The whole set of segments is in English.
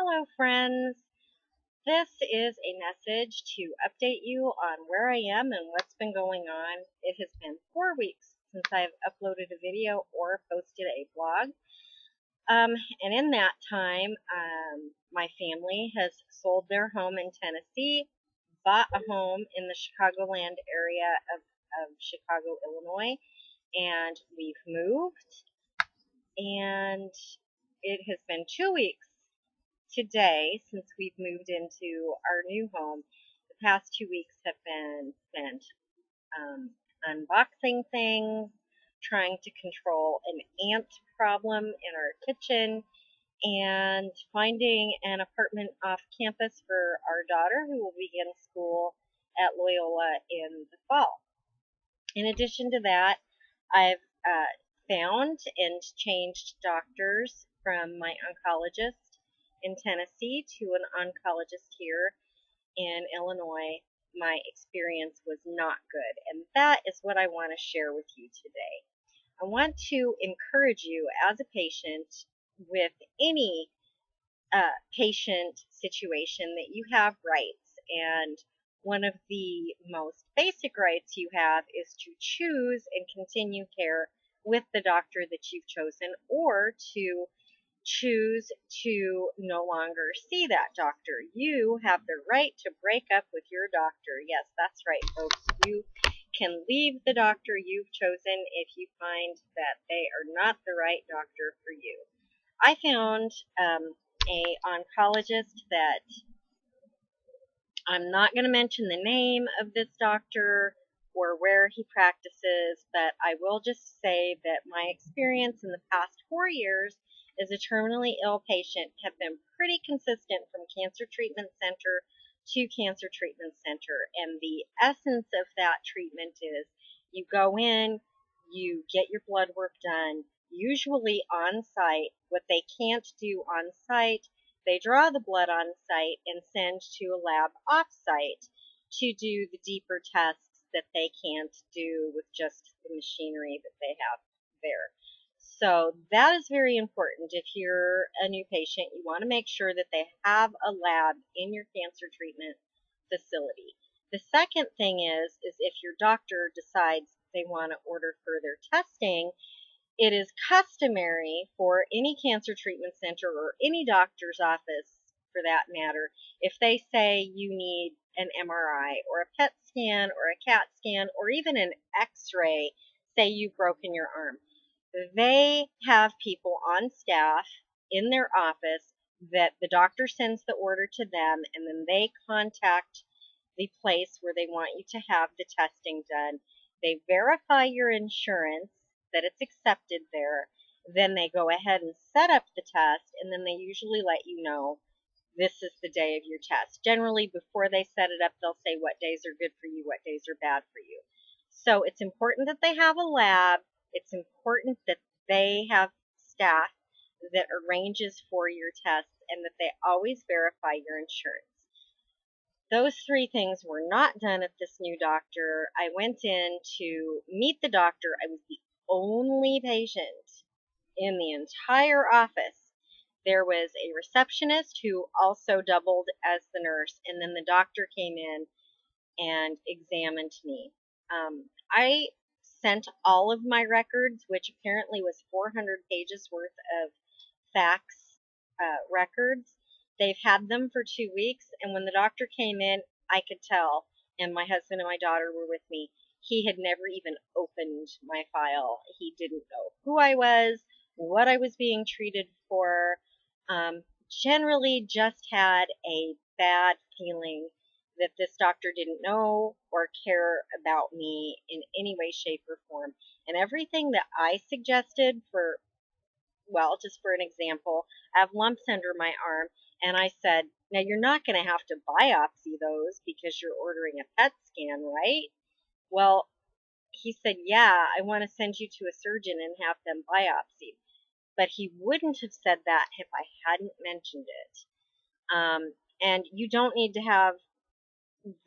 Hello, friends. This is a message to update you on where I am and what's been going on. It has been 4 weeks since I've uploaded a video or posted a blog. And in that time, my family has sold their home in Tennessee, bought a home in the Chicagoland area of Chicago, Illinois, and we've moved. And it has been 2 weeks today since we've moved into our new home. The past 2 weeks have been spent unboxing things, trying to control an ant problem in our kitchen, and finding an apartment off campus for our daughter who will begin school at Loyola in the fall. In addition to that, I've found and changed doctors from my oncologist in Tennessee to an oncologist here in Illinois. My experience was not good, and that is what I want to share with you today. I want to encourage you as a patient with any patient situation that you have rights, and one of the most basic rights you have is to choose and continue care with the doctor that you've chosen, or to choose to no longer see that doctor. You have the right to break up with your doctor. Yes, that's right, folks. You can leave the doctor you've chosen if you find that they are not the right doctor for you. I found a oncologist that I'm not going to mention the name of this doctor or where he practices, but I will just say that my experience in the past 4 years as a terminally ill patient have been pretty consistent from cancer treatment center to cancer treatment center. And the essence of that treatment is you go in, you get your blood work done, usually on site. What they can't do on site, they draw the blood on site and send to a lab off site to do the deeper tests that they can't do with just the machinery that they have there. So that is very important. If you're a new patient, you want to make sure that they have a lab in your cancer treatment facility. The second thing is if your doctor decides they want to order further testing, it is customary for any cancer treatment center or any doctor's office, for that matter, if they say you need an MRI or a PET scan or a CAT scan or even an X-ray, say you've broken your arm, they have people on staff in their office that the doctor sends the order to them, and then they contact the place where they want you to have the testing done. They verify your insurance, that it's accepted there. Then they go ahead and set up the test, and then they usually let you know this is the day of your test. Generally, before they set it up, they'll say what days are good for you, what days are bad for you. So it's important that they have a lab. It's important that they have staff that arranges for your tests, and that they always verify your insurance. Those three things were not done at this new doctor. I went in to meet the doctor. I was the only patient in the entire office. There was a receptionist who also doubled as the nurse, and then the doctor came in and examined me. I sent all of my records, which apparently was 400 pages worth of fax records. They've had them for 2 weeks, and when the doctor came in, I could tell, and my husband and my daughter were with me, he had never even opened my file. He didn't know who I was, what I was being treated for, generally just had a bad feeling that this doctor didn't know or care about me in any way, shape, or form. And everything that I suggested for, well, just for an example, I have lumps under my arm, and I said, now you're not going to have to biopsy those because you're ordering a PET scan, right? Well, he said, yeah, I want to send you to a surgeon and have them biopsied. But he wouldn't have said that if I hadn't mentioned it. And you don't need to have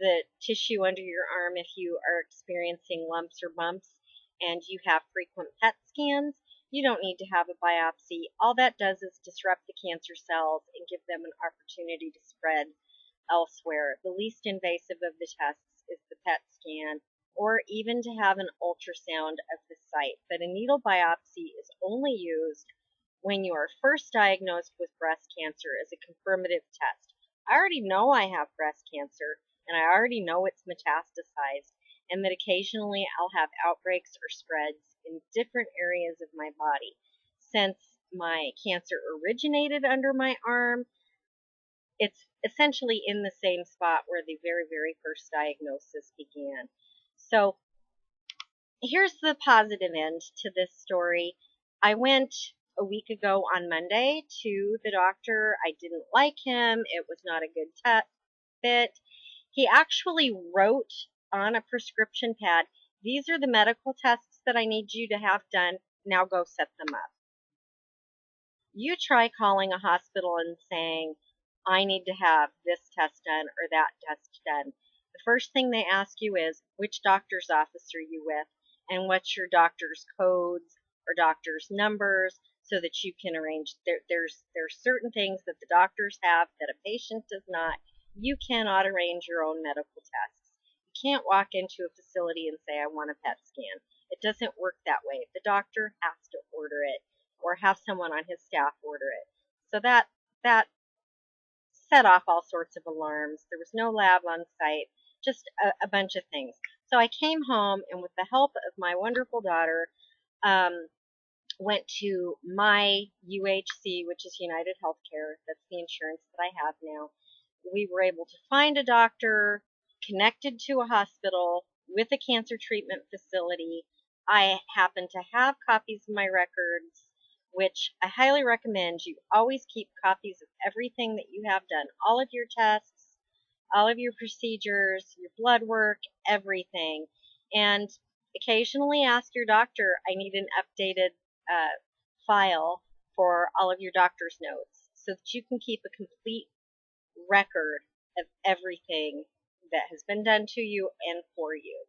the tissue under your arm if you are experiencing lumps or bumps and you have frequent PET scans. You don't need to have a biopsy. All that does is disrupt the cancer cells and give them an opportunity to spread elsewhere. The least invasive of the tests is the PET scan, or even to have an ultrasound of the site. But a needle biopsy is only used when you are first diagnosed with breast cancer as a confirmative test. I already know I have breast cancer, and I already know it's metastasized, and that occasionally I'll have outbreaks or spreads in different areas of my body. Since my cancer originated under my arm, it's essentially in the same spot where the very, very first diagnosis began. So here's the positive end to this story. I went a week ago on Monday to the doctor. I didn't like him. It was not a good fit. He actually wrote on a prescription pad, "These are the medical tests that I need you to have done. Now go set them up." You try calling a hospital and saying, "I need to have this test done or that test done." The first thing they ask you is, which doctor's office are you with, and what's your doctor's codes or doctor's numbers, so that you can arrange. There's certain things that the doctors have that a patient does not. You cannot arrange your own medical tests. You can't walk into a facility and say, "I want a PET scan." It doesn't work that way. The doctor has to order it, or have someone on his staff order it. So that set off all sorts of alarms. There was no lab on site, just a bunch of things. So I came home, and with the help of my wonderful daughter, went to my UHC, which is United Healthcare. That's the insurance that I have now. We were able to find a doctor connected to a hospital with a cancer treatment facility. I happen to have copies of my records, which I highly recommend. You always keep copies of everything that you have done, all of your tests, all of your procedures, your blood work, everything. And occasionally ask your doctor, "I need an updated file for all of your doctor's notes," so that you can keep a complete record of everything that has been done to you and for you.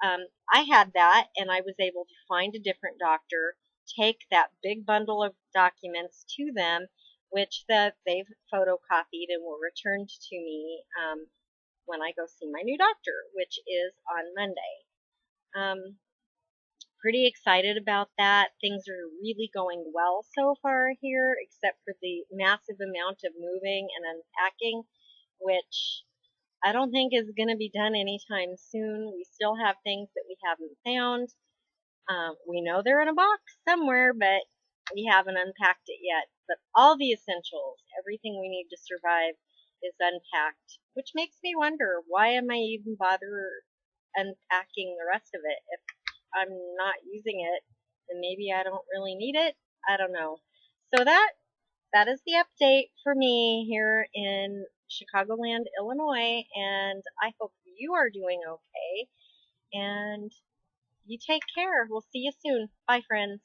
I had that, and I was able to find a different doctor, take that big bundle of documents to them, which they've photocopied and will return to me when I go see my new doctor, which is on Monday. Pretty excited about that. Things are really going well so far here, except for the massive amount of moving and unpacking, which I don't think is going to be done anytime soon. We still have things that we haven't found. We know they're in a box somewhere, but we haven't unpacked it yet. But all the essentials, everything we need to survive, is unpacked, which makes me wonder, why am I even bother unpacking the rest of it? If I'm not using it, then maybe I don't really need it. I don't know. So that is the update for me here in Chicagoland, Illinois, and I hope you are doing okay, and you take care. We'll see you soon. Bye, friends.